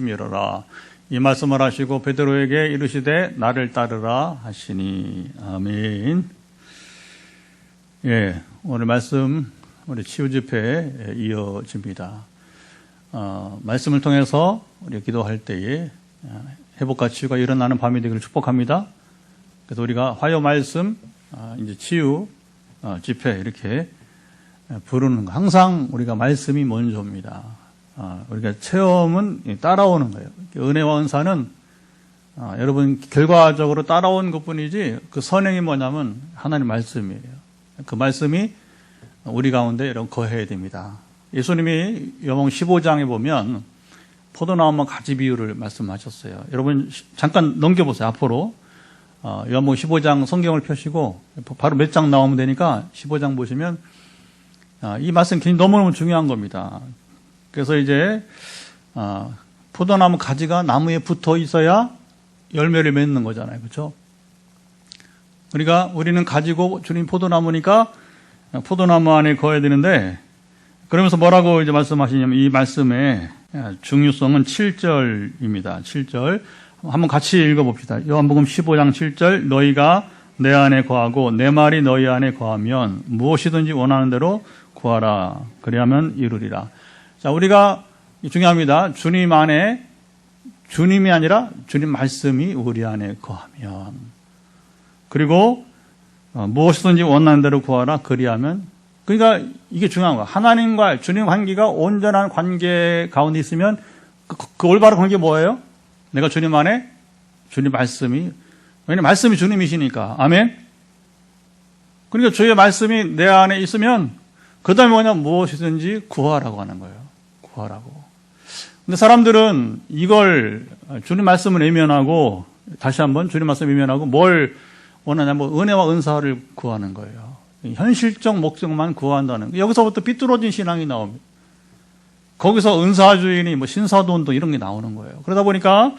열어라. 이 말씀을 하시고 베드로에게 이르시되 나를 따르라 하시니. 아멘. 예, 오늘 말씀 우리 치유 집회에 이어집니다. 말씀을 통해서 우리 기도할 때에 회복과 치유가 일어나는 밤이 되기를 축복합니다. 그래서 우리가 화요 말씀, 이제 치유 집회 이렇게 부르는 거. 항상 우리가 말씀이 먼저입니다. 우리가 체험은 따라오는 거예요. 은혜와 은사는 여러분 결과적으로 따라온 것뿐이지 그 선행이 뭐냐면 하나님 말씀이에요. 그 말씀이 우리 가운데 여러분 거해야 됩니다. 예수님이 요한복음 15장에 보면 포도나무와 가지 비유를 말씀하셨어요. 여러분 잠깐 넘겨보세요. 앞으로 요한복음 15장 성경을 펴시고 바로 몇 장 나오면 되니까 15장 보시면 이 말씀 너무너무 중요한 겁니다. 그래서 이제 포도나무 가지가 나무에 붙어 있어야 열매를 맺는 거잖아요. 그렇죠? 그러니까 우리는 가지고 주님 포도나무니까 포도나무 안에 거해야 되는데, 그러면서 뭐라고 이제 말씀하시냐면 이 말씀의 중요성은 7절입니다. 7절. 한번 같이 읽어봅시다. 요한복음 15장 7절. 너희가 내 안에 거하고 내 말이 너희 안에 거하면 무엇이든지 원하는 대로 구하라. 그리하면 이루리라. 자, 우리가 중요합니다. 주님 안에, 주님이 아니라 주님 말씀이 우리 안에 거하면, 그리고 무엇이든지 원하는 대로 구하라. 그리하면, 그러니까 이게 중요한 거야. 하나님과 주님 관계가 온전한 관계 가운데 있으면 그 올바른 관계 뭐예요? 내가 주님 안에, 주님 말씀이, 왜냐면 말씀이 주님이시니까. 아멘. 그러니까 주의 말씀이 내 안에 있으면 그 다음에 뭐냐면 무엇이든지 구하라고 하는 거예요. 구하라고. 근데 사람들은 이걸 주님 말씀을 외면하고, 다시 한번 주님 말씀 외면하고 뭘 원하냐면 은혜와 은사를 구하는 거예요. 현실적 목적만 구한다는 거예요. 여기서부터 삐뚤어진 신앙이 나옵니다. 거기서 은사주의니 뭐 신사도운동 이런 게 나오는 거예요. 그러다 보니까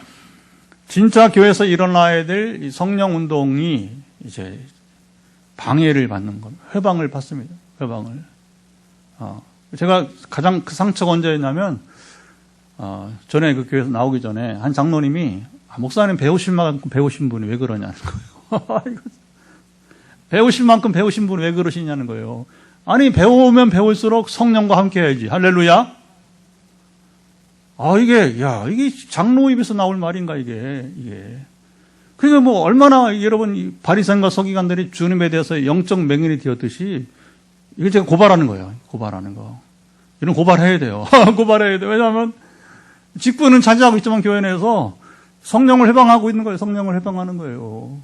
진짜 교회에서 일어나야 될 성령 운동이 이제 방해를 받는 겁니다. 회방을 받습니다. 회방을. 제가 가장 그 상처가 언제였냐면, 전에 그 교회에서 나오기 전에 한 장로님이, 목사님 배우실 만큼 배우신 분이 왜 그러냐는 거예요. 배우실 만큼 배우신 분이 왜 그러시냐는 거예요. 아니, 배우면 배울수록 성령과 함께 해야지. 할렐루야. 이게 장로 입에서 나올 말인가, 이게. 그러니까 뭐, 얼마나 여러분, 바리새인과 서기관들이 주님에 대해서 영적 맹인이 되었듯이, 이걸 제가 고발하는 거예요. 고발하는 거. 이런 고발해야 돼요. 고발해야 돼요. 왜냐하면 직분은 차지하고 있지만 교회 내에서 성령을 해방하고 있는 거예요. 성령을 해방하는 거예요.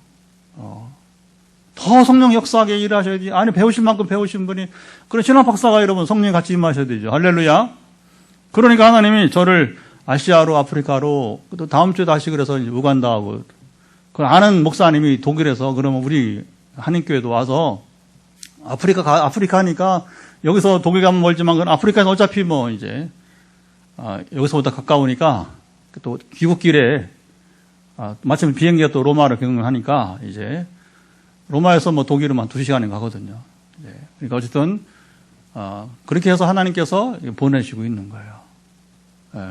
더 성령 역사하게 일하셔야지. 아니, 배우실 만큼 배우신 분이, 그런 신학 박사가 여러분 성령이 같이 임하셔야 되죠. 할렐루야. 그러니까 하나님이 저를 아시아로, 아프리카로, 또 다음 주에 다시 그래서 우간다하고, 그 아는 목사님이 독일에서 그러면 우리 한인교회도 와서 아프리카 하니까 여기서 독일 가면 멀지만 그건 아프리카는 어차피 뭐 이제 여기서보다 가까우니까 또 귀국길에 마침 비행기가 또 로마로 경유를 하니까 이제 로마에서 뭐 독일은 2시간에 가거든요. 그러니까 어쨌든 그렇게 해서 하나님께서 보내시고 있는 거예요.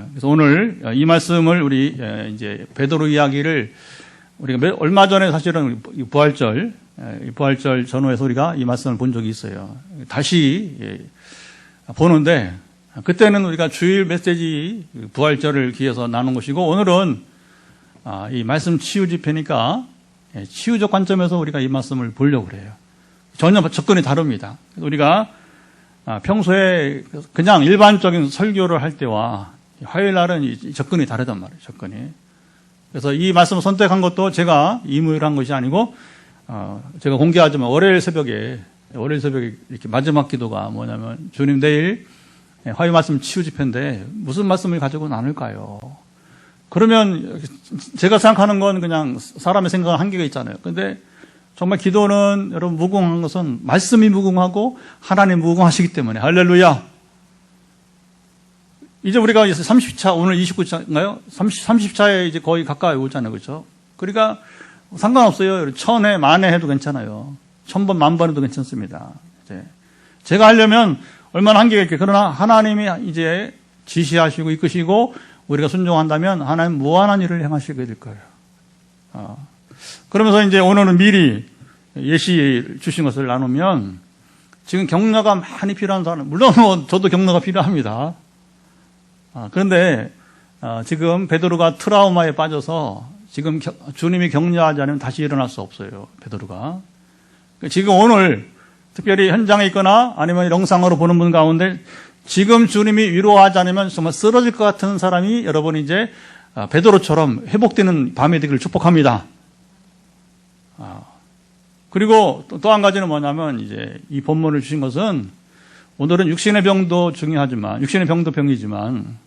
그래서 오늘 이 말씀을 우리 이제 베드로 이야기를 우리가 얼마 전에 사실은 부활절 전후에서 우리가 이 말씀을 본 적이 있어요. 다시 보는데 그때는 우리가 주일 메시지 부활절을 기해서 나눈 것이고, 오늘은 이 말씀 치유 집회니까 치유적 관점에서 우리가 이 말씀을 보려고 그래요. 전혀 접근이 다릅니다. 우리가 평소에 그냥 일반적인 설교를 할 때와 화요일 날은 접근이 다르단 말이에요. 접근이. 그래서 이 말씀을 선택한 것도 제가 임의를 것이 아니고, 제가 공개하지만 월요일 새벽에 이렇게 마지막 기도가 뭐냐면, 주님 내일 화요 말씀 치유 집회인데 무슨 말씀을 가지고 나눌까요? 그러면 제가 생각하는 건 그냥 사람의 생각은 한계가 있잖아요. 근데 정말 기도는 여러분 무궁한 것은 말씀이 무궁하고 하나님 무궁하시기 때문에. 할렐루야. 이제 우리가 30차, 오늘 29차인가요? 30차에 이제 거의 가까이 오잖아요. 그렇죠? 그러니까 상관없어요. 1000회, 만회 해도 괜찮아요. 1000번, 10,000번 해도 괜찮습니다. 이제 제가 하려면 얼마나 한계가 있게. 그러나 하나님이 이제 지시하시고 이끄시고 우리가 순종한다면 하나님 무한한 일을 행하시게 될 거예요. 그러면서 이제 오늘은 미리 예시 주신 것을 나누면 지금 격려가 많이 필요한 사람, 물론 저도 격려가 필요합니다. 그런데 지금 베드로가 트라우마에 빠져서 지금 주님이 격려하지 않으면 다시 일어날 수 없어요. 베드로가. 지금 오늘 특별히 현장에 있거나 아니면 영상으로 보는 분 가운데 지금 주님이 위로하지 않으면 정말 쓰러질 것 같은 사람이 여러분 이제 베드로처럼 회복되는 밤이 되기를 축복합니다. 그리고 또 한 가지는 뭐냐면 이제 이 본문을 주신 것은 오늘은 육신의 병도 중요하지만 육신의 병도 병이지만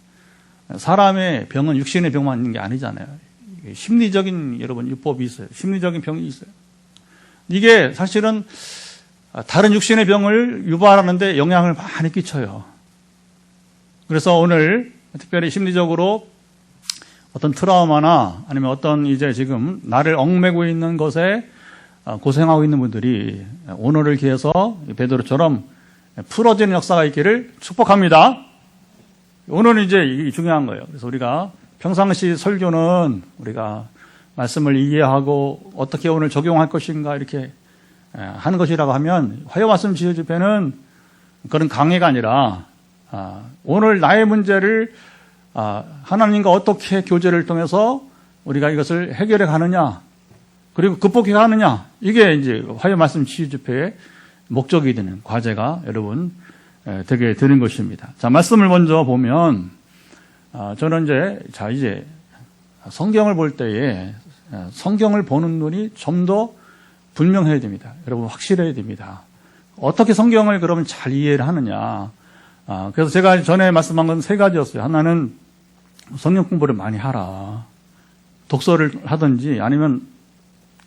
사람의 병은 육신의 병만 있는 게 아니잖아요. 심리적인 여러분 유법이 있어요. 심리적인 병이 있어요. 이게 사실은 다른 육신의 병을 유발하는데 영향을 많이 끼쳐요. 그래서 오늘 특별히 심리적으로 어떤 트라우마나 아니면 어떤 이제 지금 나를 얽매고 있는 것에 고생하고 있는 분들이 오늘을 기해서 베드로처럼 풀어지는 역사가 있기를 축복합니다. 오늘은 이제 중요한 거예요. 그래서 우리가 평상시 설교는 우리가 말씀을 이해하고 어떻게 오늘 적용할 것인가 이렇게 하는 것이라고 하면 화요 말씀 지혜 집회는 그런 강의가 아니라 오늘 나의 문제를 하나님과 어떻게 교제를 통해서 우리가 이것을 해결해 가느냐 그리고 극복해 가느냐 이게 이제 화요 말씀 지혜 집회의 목적이 되는 과제가 여러분 되게 되는 것입니다. 자, 말씀을 먼저 보면 저는 이제 성경을 볼 때에 성경을 보는 눈이 좀 더 분명해야 됩니다. 여러분 확실해야 됩니다. 어떻게 성경을 그러면 잘 이해를 하느냐. 그래서 제가 전에 말씀한 건 세 가지였어요. 하나는 성경 공부를 많이 하라. 독서를 하든지 아니면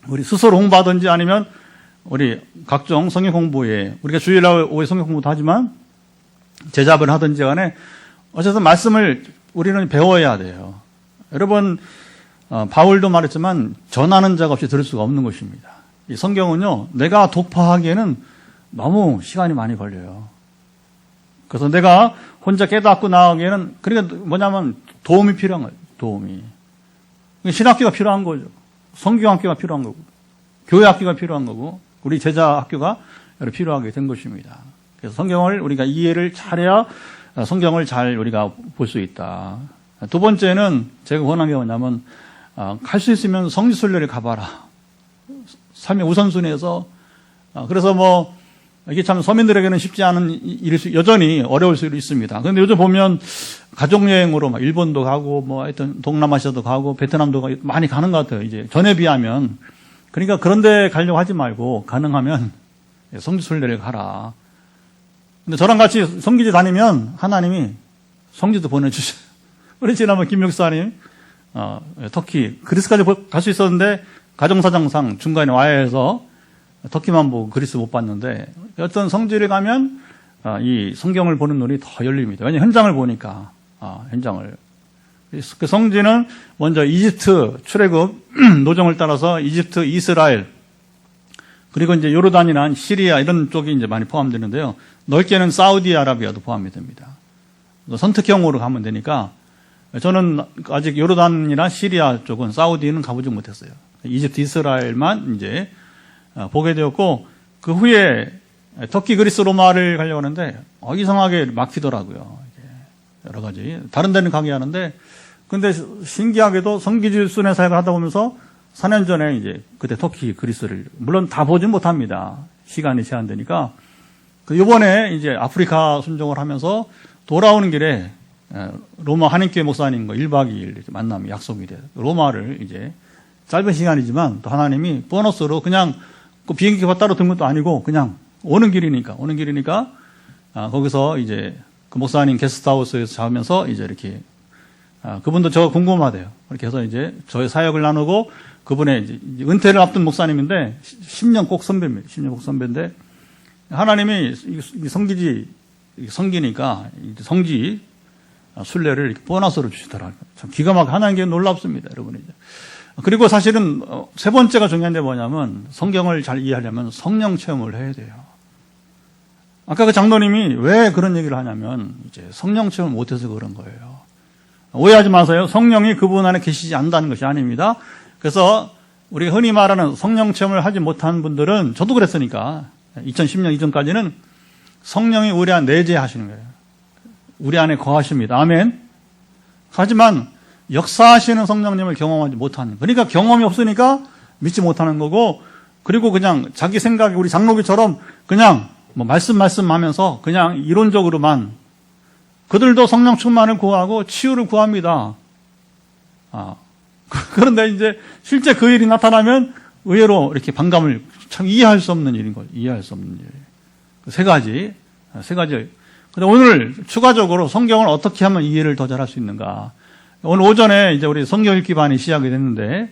우리 스스로 공부하든지 아니면 우리 각종 성경 공부에 우리가 주일날 오후에 성경 공부도 하지만 제자를 하든지 간에 어쨌든 말씀을 우리는 배워야 돼요. 여러분 바울도 말했지만 전하는 자가 없이 들을 수가 없는 것입니다. 이 성경은요 내가 독파하기에는 너무 시간이 많이 걸려요. 그래서 내가 혼자 깨닫고 나가기에는 그러니까 뭐냐면 도움이 필요한 거예요. 도움이. 신학교가 필요한 거죠. 성경학교가 필요한 거고 교회학교가 필요한 거고 우리 제자학교가 필요하게 된 것입니다. 그래서 성경을 우리가 이해를 잘해야 성경을 잘 우리가 볼 수 있다. 두 번째는 제가 원하는 게 뭐냐면 갈 수 있으면 성지순례를 가봐라. 삶의 우선순위에서 그래서 뭐 이게 참 서민들에게는 쉽지 않은 일이 여전히 어려울 수 있습니다. 그런데 요즘 보면 가족여행으로 막 일본도 가고 뭐 하여튼 동남아시아도 가고 베트남도 가고 많이 가는 것 같아요. 이제 전에 비하면. 그러니까 그런데 가려고 하지 말고 가능하면 성지순례를 가라. 근데 저랑 같이 성지지 다니면 하나님이 성지도 보내주셔요. 우리 지난번 김 목사님 터키 그리스까지 갈 수 있었는데 가정사정상 중간에 와야 해서 터키만 보고 그리스 못 봤는데 어떤 성지를 가면 이 성경을 보는 눈이 더 열립니다. 왜냐하면 현장을 보니까 현장을. 그 성지는 먼저 이집트 출애굽 노정을 따라서 이집트, 이스라엘 그리고 이제 요르단이나 시리아 이런 쪽이 이제 많이 포함되는데요. 넓게는 사우디아라비아도 포함이 됩니다. 선택형으로 가면 되니까 저는 아직 요르단이나 시리아 쪽은 사우디는 가보지 못했어요. 이집트, 이스라엘만 이제 보게 되었고 그 후에 터키, 그리스, 로마를 가려고 하는데 이상하게 막히더라고요. 여러 가지 다른 데는 가게 하는데 근데 신기하게도 성기지 순회 사역을 하다 보면서 4년 전에 이제 그때 터키, 그리스를 물론 다 보진 못합니다. 시간이 제한되니까 그 이번에 이제 아프리카 순종을 하면서 돌아오는 길에 로마 한인교회 목사님과 1박 2일 만남이 약속이 돼요. 로마를 이제 짧은 시간이지만 또 하나님이 보너스로 그냥 그 비행기가 따로 든 것도 아니고 그냥 오는 길이니까 거기서 이제 그 목사님 게스트하우스에서 자면서 이제 이렇게 그분도 저 궁금하대요. 그렇게 해서 이제 저의 사역을 나누고 그분의 이제 은퇴를 앞둔 목사님인데 10년 꼭 선배입니다. 10년 꼭 선배인데 하나님이 성기니까 성지 순례를 보너스로 주시더라고요. 참 기가 막히게 하나님께 놀랍습니다, 여러분. 그리고 사실은 세 번째가 중요한 게 뭐냐면 성경을 잘 이해하려면 성령 체험을 해야 돼요. 아까 그 장로님이 왜 그런 얘기를 하냐면 이제 성령 체험을 못해서 그런 거예요. 오해하지 마세요. 성령이 그분 안에 계시지 않는다는 것이 아닙니다. 그래서 우리가 흔히 말하는 성령 체험을 하지 못한 분들은, 저도 그랬으니까 2010년 이전까지는 성령이 우리 안에 내재하시는 거예요. 우리 안에 거하십니다. 아멘. 하지만 역사하시는 성령님을 경험하지 못하는, 그러니까 경험이 없으니까 믿지 못하는 거고, 그리고 그냥 자기 생각에 우리 장로교처럼 그냥 뭐 말씀 하면서 그냥 이론적으로만, 그들도 성령 충만을 구하고 치유를 구합니다. 그런데 이제 실제 그 일이 나타나면 의외로 이렇게 반감을, 참 이해할 수 없는 일인 거예요. 이해할 수 없는 일. 세 가지. 근데 오늘 추가적으로 성경을 어떻게 하면 이해를 더 잘할 수 있는가. 오늘 오전에 이제 우리 성경 읽기 반이 시작이 됐는데,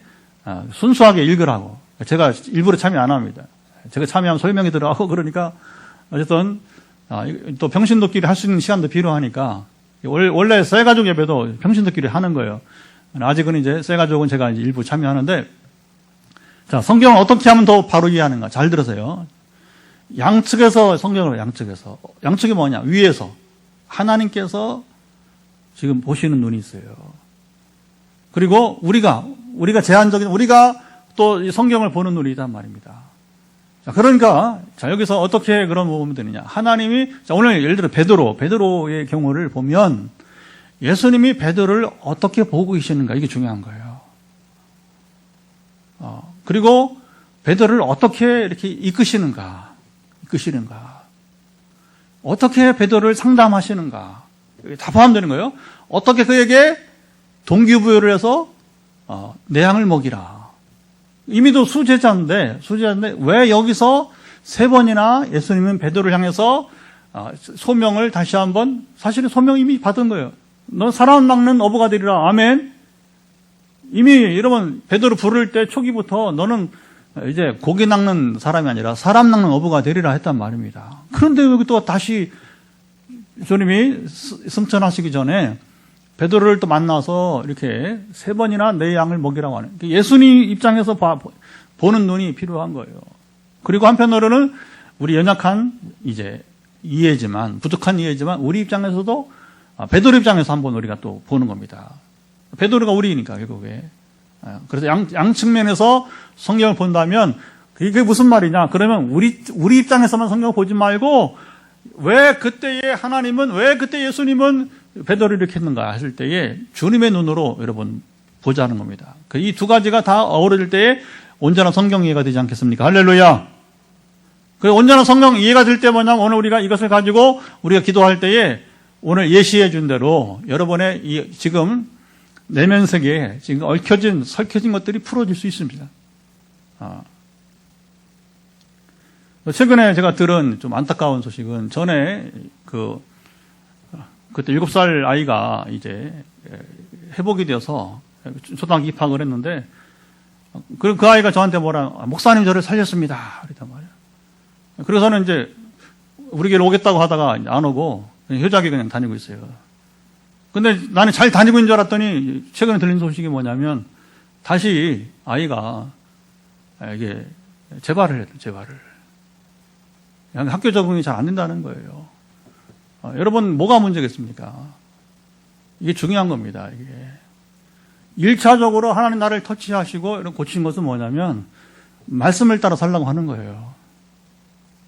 순수하게 읽으라고. 제가 일부러 참여 안 합니다. 제가 참여하면 설명이 들어가고 그러니까, 어쨌든, 또 평신도끼리 할 수 있는 시간도 필요하니까, 원래 쇠가족 예배도 평신도끼리 하는 거예요. 아직은 이제 쇠가족은 제가 이제 일부 참여하는데, 자, 성경을 어떻게 하면 더 바로 이해하는가. 잘 들으세요. 양측에서 성경을 양측이 뭐냐? 위에서 하나님께서 지금 보시는 눈이 있어요. 그리고 우리가 제한적인, 우리가 또 이 성경을 보는 눈이 있단 말입니다. 자, 그러니까 자, 여기서 어떻게 그런 보면 되느냐? 하나님이, 자, 오늘 예를 들어 베드로의 경우를 보면 예수님이 베드로를 어떻게 보고 계시는가, 이게 중요한 거예요. 그리고 베드로를 어떻게 이렇게 이끄시는가, 어떻게 베드로를 상담하시는가, 다 포함되는 거예요. 어떻게 그에게 동기부여를 해서 내 양을 먹이라. 이미도 수제자인데 왜 여기서 세 번이나 예수님은 베드로를 향해서 소명을 다시 한번, 사실은 소명 이미 받은 거예요. 너 사람 낚는 어부가 되리라. 아멘. 이미 여러분 베드로 부를 때 초기부터 너는 이제 고기 낚는 사람이 아니라 사람 낚는 어부가 되리라 했단 말입니다. 그런데 여기 또 다시 주님이 승천하시기 전에 베드로를 또 만나서 이렇게 세 번이나 내 양을 먹이라고 하는, 예수님 입장에서 보는 눈이 필요한 거예요. 그리고 한편으로는 우리 연약한 이제 이해지만, 부족한 이해지만 우리 입장에서도 베드로 입장에서 한번 우리가 또 보는 겁니다. 베드로가 우리니까 결국에. 그래서 양 측면에서 성경을 본다면 그게 무슨 말이냐? 그러면 우리 입장에서만 성경을 보지 말고 왜 그때 예수님은 베드로를 이렇게 했는가 하실 때에 주님의 눈으로 여러분 보자는 겁니다. 이 두 가지가 다 어우러질 때에 온전한 성경 이해가 되지 않겠습니까? 할렐루야. 그 온전한 성경 이해가 될 때 뭐냐면 오늘 우리가 이것을 가지고 우리가 기도할 때에 오늘 예시해 준 대로 여러분의 이 지금 내면 세계에 지금 설켜진 것들이 풀어질 수 있습니다. 최근에 제가 들은 좀 안타까운 소식은, 전에 그때 7살 아이가 이제 회복이 되어서 초등학교 입학을 했는데, 그 아이가 저한테 목사님 저를 살렸습니다. 그랬단 말이에요. 그래서는 이제 우리 교회로 오겠다고 하다가 안 오고 효자기 그냥 다니고 있어요. 근데 나는 잘 다니고 있는 줄 알았더니 최근에 들린 소식이 뭐냐면 다시 아이가 이게 재발을 했대, 재발을. 학교 적응이 잘 안 된다는 거예요. 여러분, 뭐가 문제겠습니까? 이게 중요한 겁니다, 이게. 1차적으로 하나님 나를 터치하시고 이런 고친 것은 뭐냐면 말씀을 따라 살라고 하는 거예요.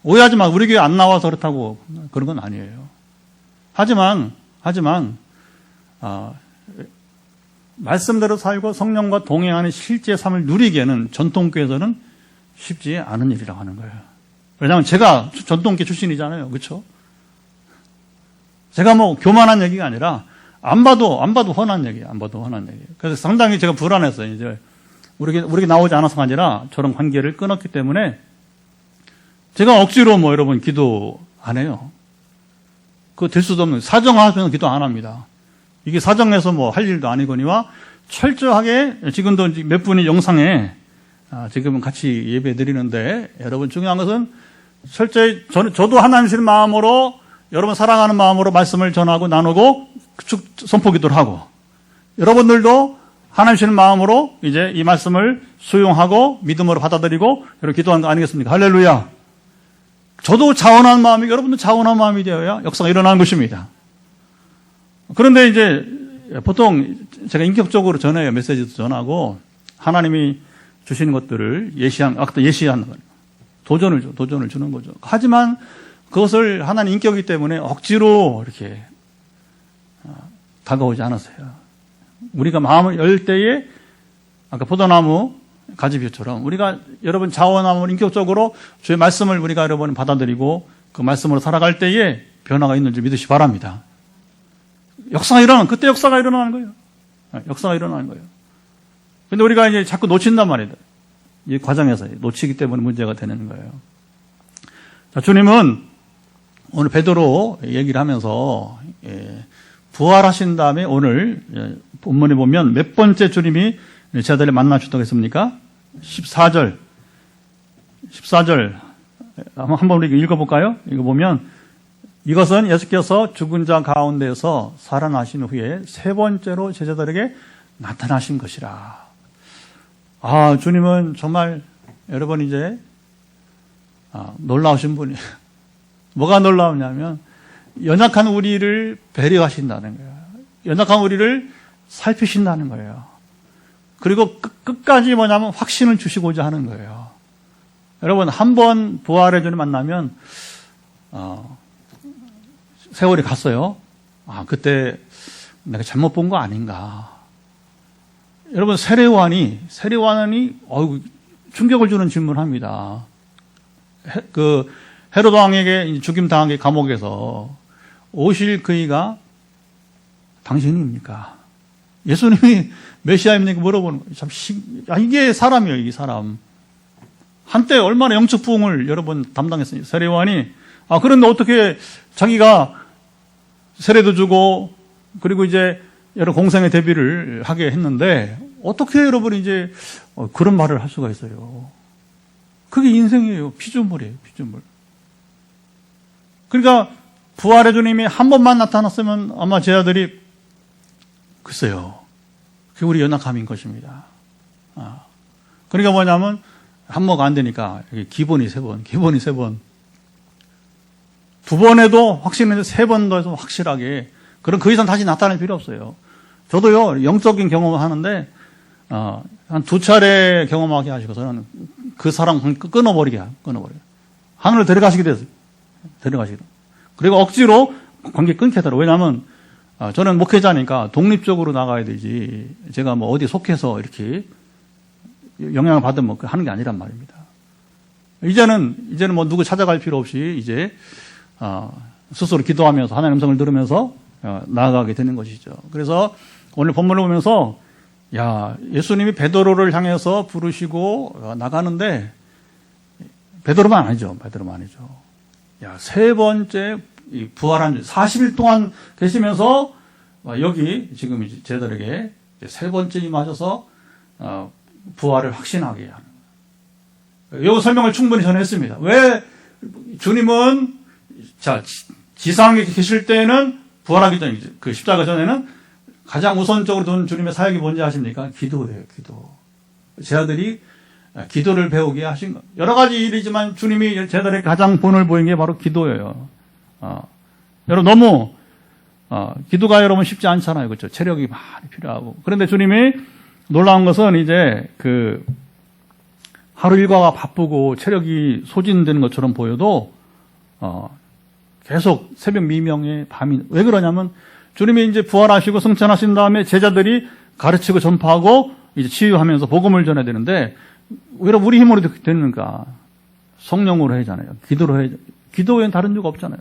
오해하지 마. 우리 교회 안 나와서 그렇다고 그런 건 아니에요. 하지만 말씀대로 살고 성령과 동행하는 실제 삶을 누리기에는 전통교회에서는 쉽지 않은 일이라고 하는 거예요. 왜냐하면 제가 전통교회 출신이잖아요. 그렇죠? 제가 뭐 교만한 얘기가 아니라 안 봐도 훤한 얘기예요. 그래서 상당히 제가 불안했어요. 이제 우리에게 나오지 않아서가 아니라 저런 관계를 끊었기 때문에 제가 억지로 여러분 기도 안 해요. 그거 될 수도 없는, 사정하면 기도 안 합니다. 이게 사정해서 할 일도 아니거니와 철저하게, 지금도 몇 분이 영상에 지금 같이 예배 드리는데, 여러분 중요한 것은 철저히 저도 하나님의 마음으로, 여러분 사랑하는 마음으로 말씀을 전하고 나누고 선포 기도를 하고, 여러분들도 하나님의 마음으로 이제 이 말씀을 수용하고 믿음으로 받아들이고 이렇게 기도하는 거 아니겠습니까? 할렐루야. 저도 자원한 마음이, 여러분도 자원한 마음이 되어야 역사가 일어나는 것입니다. 그런데 이제 보통 제가 인격적으로 전해요. 메시지도 전하고 하나님이 주시는 것들을 아까 예시한 도전을 주는 거죠. 하지만 그것을 하나님 인격이기 때문에 억지로 이렇게 다가오지 않았어요. 우리가 마음을 열 때에 아까 포도나무 가지비처럼 우리가 여러분 자원함을 인격적으로 주의 말씀을 우리가 여러분 받아들이고 그 말씀으로 살아갈 때에 변화가 있는 줄 믿으시 바랍니다. 그때 역사가 일어나는 거예요. 역사가 일어나는 거예요. 근데 우리가 이제 자꾸 놓친단 말이에요. 이 과정에서 놓치기 때문에 문제가 되는 거예요. 자, 주님은 오늘 베드로 얘기를 하면서 부활하신 다음에 오늘 본문에 보면 몇 번째 주님이 제자들을 만나주셨다고 했습니까? 14절 한번 우리 읽어볼까요? 이거 보면 이것은 예수께서 죽은 자 가운데서 살아나신 후에 세 번째로 제자들에게 나타나신 것이라. 주님은 정말 여러분 이제 놀라우신 분이에요. 뭐가 놀라우냐면 연약한 우리를 배려하신다는 거예요. 연약한 우리를 살피신다는 거예요. 그리고 끝까지 뭐냐면 확신을 주시고자 하는 거예요. 여러분 한 번 부활의 주님 만나면 세월이 갔어요. 그때 내가 잘못 본 거 아닌가. 여러분 세례요한이 충격을 주는 질문을 합니다. 헤로드 왕에게 죽임 당하게 감옥에서 오실 그이가 당신입니까? 예수님이 메시아입니까? 물어보는 거예요. 이게 사람이에요, 이 사람. 한때 얼마나 영적 부흥을 여러 번 담당했어요. 세례요한이. 그런데 어떻게 자기가 세례도 주고, 그리고 이제 여러 공생의 대비를 하게 했는데, 어떻게 여러분이 이제 그런 말을 할 수가 있어요? 그게 인생이에요. 피조물이에요, 피조물. 그러니까 부활의 주님이 한 번만 나타났으면 아마 제 아들이 글쎄요. 그게 우리 연약함인 것입니다. 그러니까 뭐냐면 한모가 안 되니까 기본이 세 번. 두 번 해도 확실했는데 세 번 더 해서 확실하게. 그럼 그 이상 다시 나타날 필요 없어요. 저도요, 영적인 경험을 하는데, 한 두 차례 경험하게 하시고서는 그 사람 끊어버리게. 하늘로 데려가시게 됐어요. 그리고 억지로 관계 끊게 하더라고요. 왜냐하면, 저는 목회자니까 독립적으로 나가야 되지. 제가 뭐 어디 속해서 이렇게 영향을 받으면 하는 게 아니란 말입니다. 이제는 뭐 누구 찾아갈 필요 없이 이제, 스스로 기도하면서 하나님의 음성을 들으면서 나아가게 되는 것이죠. 그래서 오늘 본문을 보면서 예수님이 베드로를 향해서 부르시고 나가는데 베드로만 아니죠. 세 번째 부활한 40일 동안 계시면서 여기 지금 이제 제자들에게 세 번째 임하셔서 부활을 확신하게 하는 거예요. 이 설명을 충분히 전했습니다. 왜 주님은 지상에 계실 때는 부활하기 전 그 십자가 전에는 가장 우선적으로 둔 주님의 사역이 뭔지 아십니까? 기도예요, 기도. 제 아들이 기도를 배우게 하신 것. 여러 가지 일이지만 주님이 제 아들에게 가장 본을 보인 게 바로 기도예요. 여러분 너무 기도가 여러분 쉽지 않잖아요, 그렇죠? 체력이 많이 필요하고. 그런데 주님이 놀라운 것은 이제 하루 일과가 바쁘고 체력이 소진되는 것처럼 보여도 계속 새벽 미명에 밤이 왜 그러냐면 주님이 이제 부활하시고 승천하신 다음에 제자들이 가르치고 전파하고 이제 치유하면서 복음을 전해야 되는데 왜 우리 힘으로 되는가? 성령으로 해야잖아요. 기도로 해야. 기도 외엔 다른 이유가 없잖아요.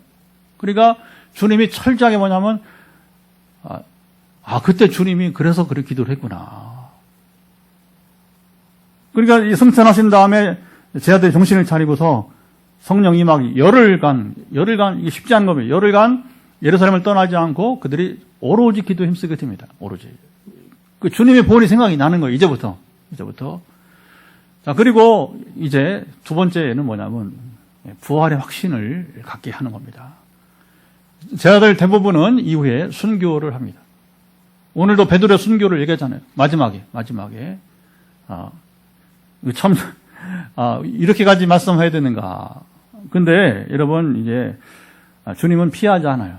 그러니까 주님이 철저하게 뭐냐면 그때 주님이 그래서 그렇게 기도를 했구나. 그러니까 이 승천하신 다음에 제자들이 정신을 차리고서 성령 임하기 열흘간 이게 쉽지 않은 겁니다. 열흘간 예루살렘을 떠나지 않고 그들이 오로지 기도에 힘쓰게 됩니다. 오로지. 그 주님의 본이 생각이 나는 거예요. 이제부터. 자, 그리고 이제 두 번째는 뭐냐면 부활의 확신을 갖게 하는 겁니다. 제자들 대부분은 이후에 순교를 합니다. 오늘도 베드로의 순교를 얘기하잖아요. 마지막에. 참, 이렇게까지 말씀해야 되는가. 근데 여러분, 이제, 주님은 피하지 않아요.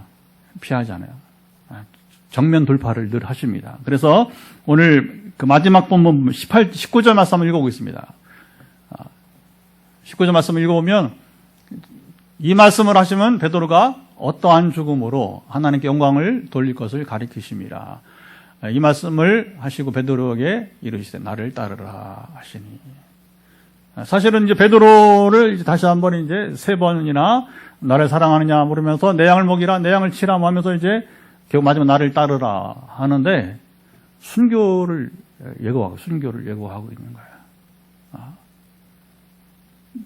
정면 돌파를 늘 하십니다. 그래서 오늘 그 마지막 본문 19절 말씀 한번 읽어보겠습니다. 19절 말씀을 읽어보면 이 말씀을 하시면 베드로가 어떠한 죽음으로 하나님께 영광을 돌릴 것을 가리키십니다. 이 말씀을 하시고 베드로에게 이르시되 나를 따르라 하시니. 사실은 이제 베드로를 이제 다시 한번 이제 3번이나 나를 사랑하느냐 물으면서 내 양을 먹이라, 내 양을 치라 하면서 이제 결국 마지막 나를 따르라 하는데 순교를 예고하고 있는 거예요.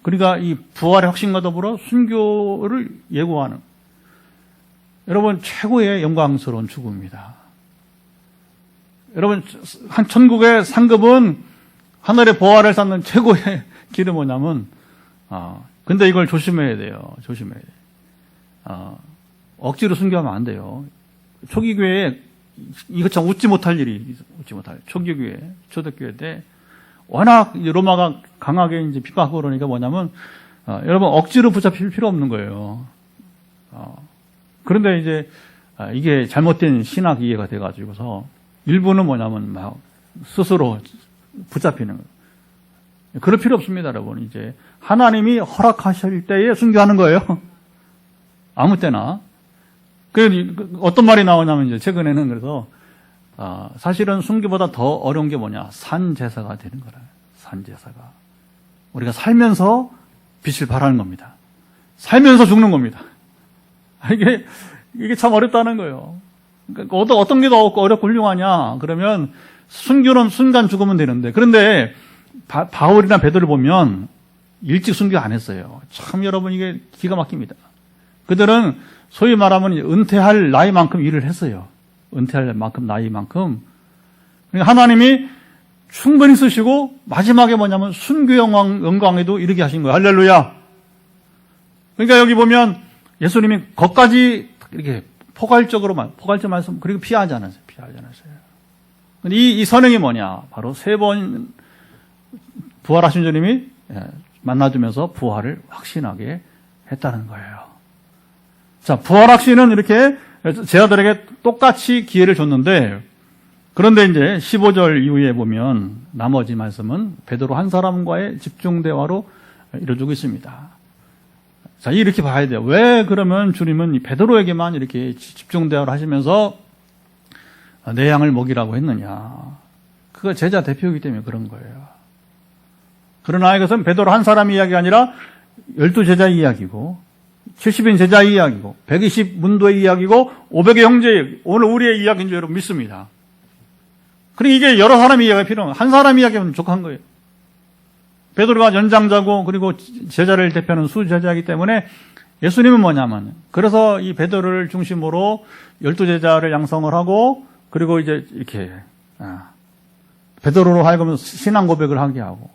그러니까 이 부활의 확신과 더불어 순교를 예고하는, 여러분 최고의 영광스러운 죽음입니다. 여러분 한 천국의 상급은 하늘의 보화를 쌓는 최고의 길은 뭐냐면 근데 이걸 조심해야 돼요. 억지로 순교하면 안 돼요. 초기 교회에 이거 참 웃지 못할 초기 교회, 초대교회 때 워낙 로마가 강하게 이제 핍박하고 그러니까 뭐냐면 여러분 억지로 붙잡힐 필요 없는 거예요. 그런데 이제 이게 잘못된 신학 이해가 돼가지고서 일부는 뭐냐면 막 스스로 붙잡히는 거예요. 그럴 필요 없습니다, 여러분. 이제 하나님이 허락하실 때에 순교하는 거예요. 아무 때나. 어떤 말이 나오냐면 이제 최근에는 그래서 사실은 순교보다 더 어려운 게 뭐냐? 산제사가 되는 거라. 산제사가. 우리가 살면서 빛을 발하는 겁니다. 살면서 죽는 겁니다. 이게 참 어렵다는 거예요. 그러니까 어떤 게 더 어렵고 훌륭하냐? 그러면 순교는 순간 죽으면 되는데, 그런데 바울이나 베드로를 보면 일찍 순교 안 했어요. 참 여러분 이게 기가 막힙니다. 그들은 소위 말하면 은퇴할 나이만큼 일을 했어요. 은퇴할 만큼 나이만큼. 그러니까 하나님이 충분히 쓰시고 마지막에 뭐냐면 순교 영광에도 이르게 하신 거예요. 할렐루야. 그러니까 여기 보면 예수님이 거기까지 이렇게 포괄적 말씀, 그리고 피하지 않았어요. 근데 이 선행이 뭐냐? 바로 3번 부활하신 주님이 만나주면서 부활을 확신하게 했다는 거예요. 자, 부활 확신은 이렇게 제자들에게 똑같이 기회를 줬는데, 그런데 이제 15절 이후에 보면 나머지 말씀은 베드로 한 사람과의 집중 대화로 이루어지고 있습니다. 자, 이렇게 봐야 돼요. 왜 그러면 주님은 베드로에게만 이렇게 집중 대화를 하시면서 내 양을 먹이라고 했느냐? 그거 제자 대표이기 때문에 그런 거예요. 그러나 이것은 베드로 한 사람 이야기가 아니라 12제자 이야기고 70인 제자 이야기고 120 문도의 이야기고 500의 형제의, 오늘 우리의 이야기인 줄 여러분 믿습니다. 그러니까 이게 여러 사람의 이야기가 필요한 거예요. 한 사람 이야기면 족한 거예요. 베드로가 연장자고 그리고 제자를 대표하는 수제자이기 때문에 예수님은 뭐냐면, 그래서 이 베드로를 중심으로 12제자를 양성을 하고 그리고 이제 이렇게 베드로로 하여금 신앙 고백을 하게 하고,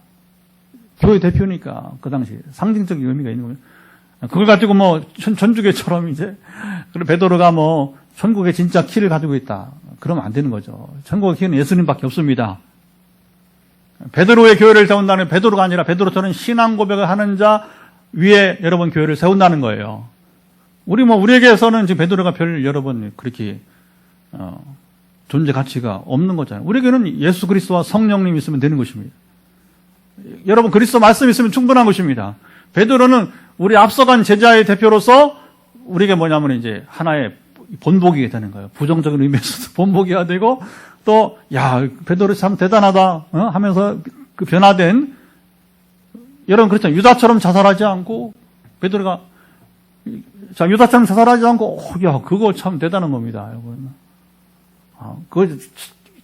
교회 대표니까 그 당시 상징적인 의미가 있는 거예요. 그걸 가지고 뭐 천주교처럼 이제 베드로가 뭐 천국에 진짜 키를 가지고 있다, 그러면 안 되는 거죠. 천국의 키는 예수님밖에 없습니다. 베드로의 교회를 세운다는, 베드로가 아니라 베드로처럼 신앙 고백을 하는 자 위에 여러분 교회를 세운다는 거예요. 우리에게서는 지금 베드로가 별 여러분 그렇게 존재 가치가 없는 거잖아요. 우리에게는 예수 그리스도와 성령님 있으면 되는 것입니다. 여러분 그리스도 말씀 있으면 충분한 것입니다. 베드로는 우리 앞서간 제자의 대표로서 우리에게 뭐냐면 이제 하나의 본보기가 되는 거예요. 부정적인 의미에서도 본보기가 되고, 또 베드로 참 대단하다 하면서 그 변화된, 여러분 그렇잖아요. 유다처럼 자살하지 않고, 베드로가 유다처럼 자살하지 않고 그거 참 대단한 겁니다, 여러분. 그거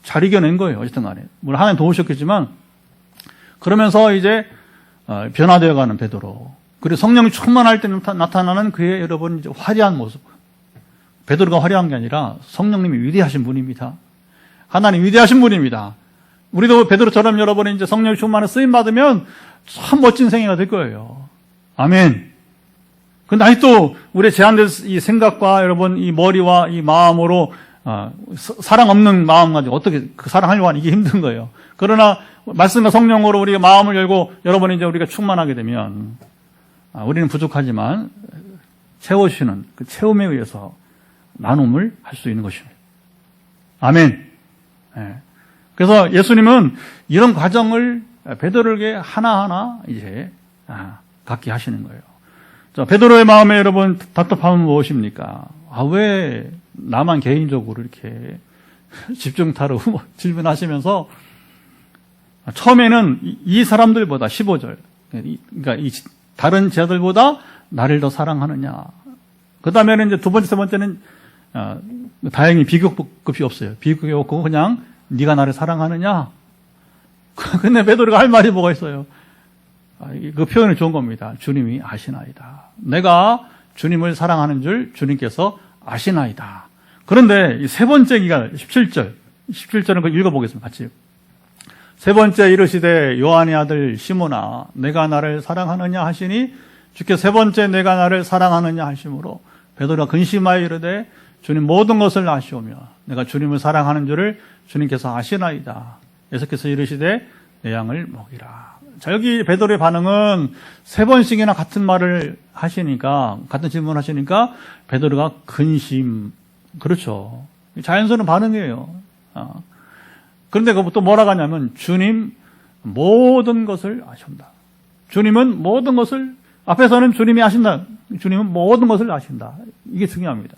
잘 이겨낸 거예요. 어쨌든 간에 물론 하나님 도우셨겠지만, 그러면서 이제 변화되어가는 베드로, 그리고 성령이 충만할 때 나타나는 그의 여러분 이제 화려한 모습. 베드로가 화려한 게 아니라 성령님이 위대하신 분입니다. 하나님 위대하신 분입니다. 우리도 베드로처럼 여러분 이제 성령이 충만해 쓰임 받으면 참 멋진 생애가 될 거예요. 아멘. 근데 아직도 우리의 제한된 이 생각과 여러분 이 머리와 이 마음으로 사랑 없는 마음 가지고 어떻게 그 사랑하려고 하는, 이게 힘든 거예요. 그러나 말씀과 성령으로 우리가 마음을 열고 여러분 이제 우리가 충만하게 되면 우리는 부족하지만 채우시는 그 채움에 의해서 나눔을 할 수 있는 것입니다. 아멘. 예. 그래서 예수님은 이런 과정을 베드로에게 하나하나 이제 갖게 하시는 거예요. 자, 베드로의 마음에 여러분 답답함은 무엇입니까? 왜 나만 개인적으로 이렇게 집중타로 질문하시면서 처음에는 이 사람들보다 15절, 그러니까 이 다른 제자들보다 나를 더 사랑하느냐. 그 다음에는 이제 두 번째, 세 번째는 다행히 비교급이 없어요. 비교급이 없고 그냥 네가 나를 사랑하느냐. 근데 베드로가 할 말이 뭐가 있어요? 그 표현이 좋은 겁니다. 주님이 아시나이다. 내가 주님을 사랑하는 줄 주님께서 아시나이다. 그런데 이 세 번째 기가 17절은 그 읽어보겠습니다. 같이. 세 번째 이르시되 요한의 아들 시몬아 내가 나를 사랑하느냐 하시니 주께서 세 번째 내가 나를 사랑하느냐 하심으로 베드로가 근심하여 이르되 주님 모든 것을 아시오며 내가 주님을 사랑하는 줄을 주님께서 아시나이다. 예수께서 이르시되 내 양을 먹이라. 자, 여기 베드로의 반응은 세 번씩이나 같은 말을 하시니까, 같은 질문을 하시니까 베드로가 근심, 그렇죠. 자연스러운 반응이에요. 그런데 또 뭐라고 하냐면 주님 모든 것을 아신다. 주님은 모든 것을, 앞에서는 주님이 아신다. 주님은 모든 것을 아신다. 이게 중요합니다.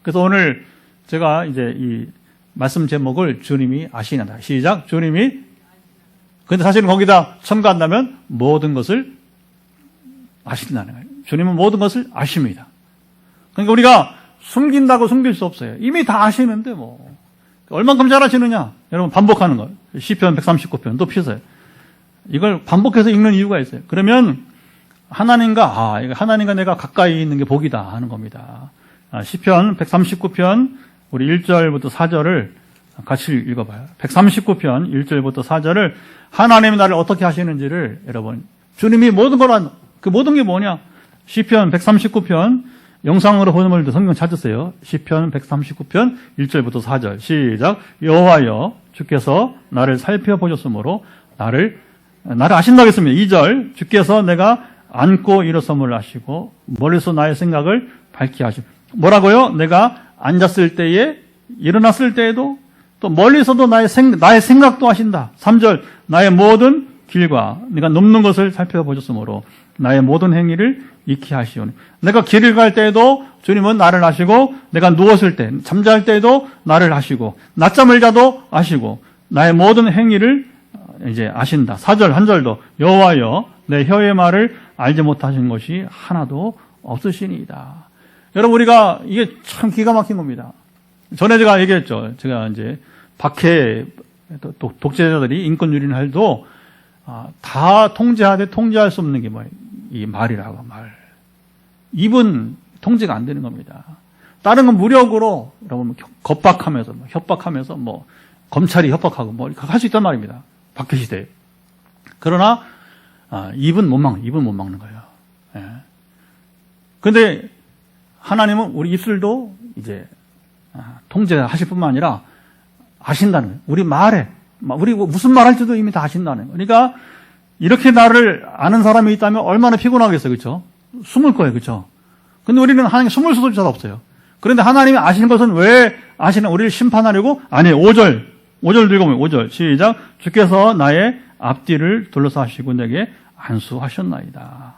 그래서 오늘 제가 이제 이 말씀 제목을 주님이 아시나다. 시작. 주님이. 근데 사실은 거기다 첨가한다면 모든 것을 아신다는 거예요. 주님은 모든 것을 아십니다. 그러니까 우리가 숨긴다고 숨길 수 없어요. 이미 다 아시는데 뭐. 얼만큼 잘 아시느냐? 여러분 반복하는 거. 시편 139편 높이세요. 이걸 반복해서 읽는 이유가 있어요. 그러면 하나님과 내가 가까이 있는 게 복이다 하는 겁니다. 시편 139편 우리 1절부터 4절을 같이 읽어봐요. 139편 1절부터 4절을 하나님이 나를 어떻게 하시는지를 여러분 주님이 모든 걸 그 모든 게 뭐냐? 시편 139편 영상으로 보는 분들도 성경 찾으세요. 시편 139편 1절부터 4절 시작. 여호와여 주께서 나를 살펴보셨으므로 나를 아신다고 했습니다. 2절 주께서 내가 앉고 일어섬을 아시고 멀리서 나의 생각을 밝게 하시고 뭐라고요? 내가 앉았을 때에 일어났을 때에도 또 멀리서도 나의 생각도 하신다. 3절 나의 모든 길과 내가 넘는 것을 살펴보셨으므로 나의 모든 행위를 익히 하시오니 내가 길을 갈 때에도 주님은 나를 아시고 내가 누웠을 때 잠잘 때에도 나를 아시고 낮잠을 자도 아시고 나의 모든 행위를 이제 아신다. 4절 한 절도 여호와여 내 혀의 말을 알지 못하신 것이 하나도 없으시니이다. 여러분 우리가 이게 참 기가 막힌 겁니다. 전에 제가 얘기했죠. 제가 이제 박해 독재자들이 인권 유린할도 다 통제하되 통제할 수 없는 게 뭐예요? 이 말이라고 말. 입은 통제가 안 되는 겁니다. 다른 건 무력으로 여러분 겁박하면서 협박하면서 검찰이 협박하고 할 수 있단 말입니다. 박해 시대에. 그러나 입은 못 막는 거예요. 예. 근데 하나님은 우리 입술도 이제 통제하실 뿐만 아니라 아신다는 거예요. 우리 말에, 우리 무슨 말 할지도 이미 다 아신다는 거예요. 그러니까 이렇게 나를 아는 사람이 있다면 얼마나 피곤하겠어요. 그렇죠? 숨을 거예요. 그렇죠? 근데 우리는 하나님 숨을 수도 잘 없어요. 그런데 하나님이 아시는 것은 왜 아시는 우리를 심판하려고? 아니에요. 5절 읽어보면 5절 시작. 주께서 나의 앞뒤를 둘러서 하시고 내게 안수하셨나이다.